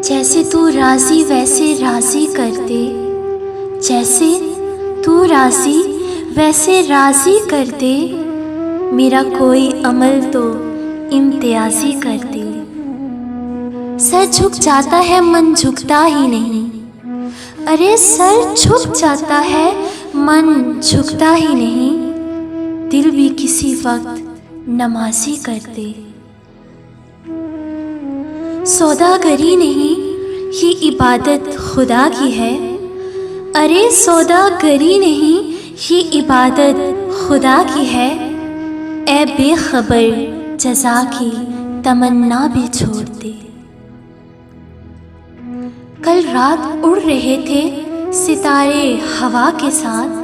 جیسے تو راضی ویسے راضی کر دے، جیسے تو راضی ویسے راضی کر دے، میرا کوئی عمل تو امتیازی کر دے۔ سر جھک جاتا ہے من جھکتا ہی نہیں، ارے سر جھک جاتا ہے من جھکتا ہی نہیں، دل بھی کسی وقت نمازی کر دے۔ سوداگری نہیں یہ عبادت خدا کی ہے، ارے سوداگری نہیں یہ عبادت خدا کی ہے، اے بے خبر جزا کی تمنا بھی چھوڑ دے۔ کل رات اڑ رہے تھے ستارے ہوا کے ساتھ،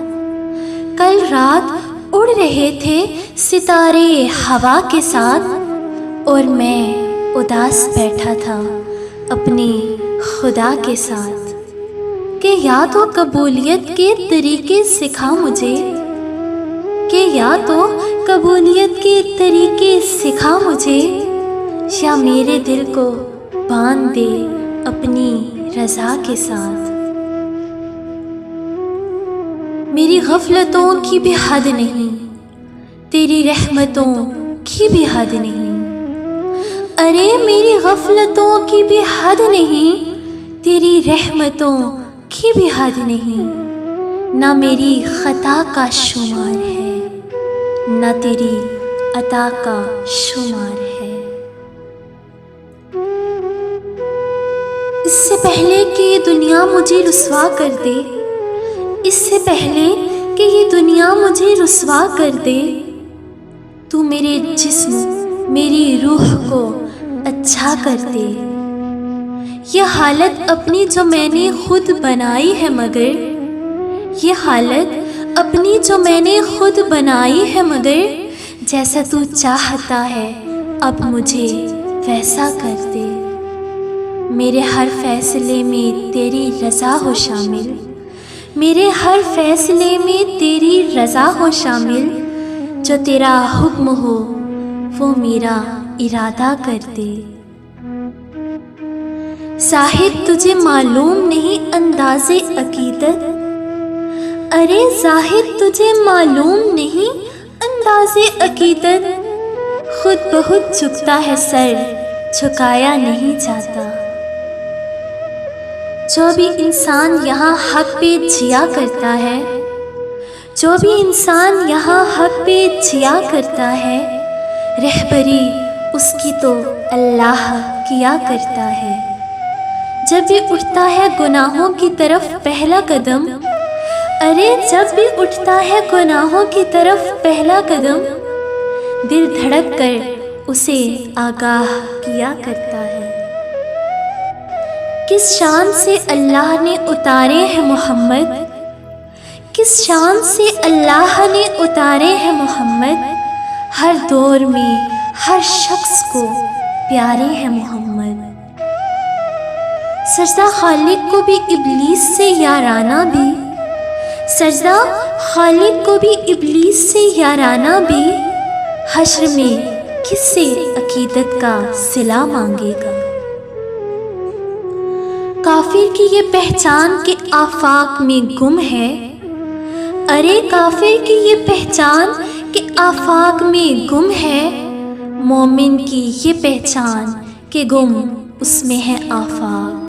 کل رات اڑ رہے تھے ستارے ہوا کے ساتھ، اور میں اداس بیٹھا تھا اپنے خدا کے ساتھ، کہ یا تو قبولیت کے طریقے سکھا مجھے، کہ یا تو قبولیت کے طریقے سکھا مجھے، یا میرے دل کو باندھ دے اپنی رضا کے ساتھ۔ میری غفلتوں کی بھی حد نہیں، تیری رحمتوں کی بھی حد نہیں، ارے میری غفلتوں کی بھی حد نہیں، تیری رحمتوں کی بھی حد نہیں، نہ میری خطا کا شمار ہے نہ تیری عطا کا شمار ہے۔ اس سے پہلے کہ یہ دنیا مجھے رسوا کر دے، اس سے پہلے کہ یہ دنیا مجھے رسوا کر دے، تو میرے جسم میری روح کو اچھا کر دے۔ یہ حالت اپنی جو میں نے خود بنائی ہے، مگر یہ حالت اپنی جو میں نے خود بنائی ہے، مگر جیسا تو چاہتا ہے اب مجھے ویسا کر دے۔ میرے ہر فیصلے میں تیری رضا ہو شامل، میرے ہر فیصلے میں تیری رضا ہو شامل، جو تیرا حکم ہو وہ میرا ارادہ کر دے۔ زاہد تجھے معلوم نہیں انداز عقیدت، ارے زاہد تجھے معلوم نہیں انداز عقیدت، خود بخود جھکتا ہے سر جھکایا نہیں جاتا۔ جو بھی انسان یہاں حق پہ جیا کرتا ہے، جو بھی انسان یہاں حق پہ جیا کرتا ہے، رہبری اس کی تو اللہ کیا کرتا ہے۔ جب بھی اٹھتا ہے گناہوں کی طرف پہلا قدم، ارے جب بھی اٹھتا ہے گناہوں کی طرف پہلا قدم، دل دھڑک کر اسے آگاہ کیا کرتا ہے۔ کس شان سے اللہ نے اتارے ہیں محمد، کس شان سے اللہ نے اتارے ہیں محمد، ہر دور میں ہر شخص کو پیارے ہیں محمد۔ سجدہ خالق کو بھی ابلیس سے یارانہ بھی، سجدہ خالق کو بھی ابلیس سے یارانہ بھی، حشر میں کس سے عقیدت کا صلہ مانگے گا۔ کافر کی یہ پہچان کہ آفاق میں گم ہے، ارے کافر کی یہ پہچان کہ آفاق میں گم ہے، مومن کی یہ پہچان کہ گم اس میں ہے آفاق۔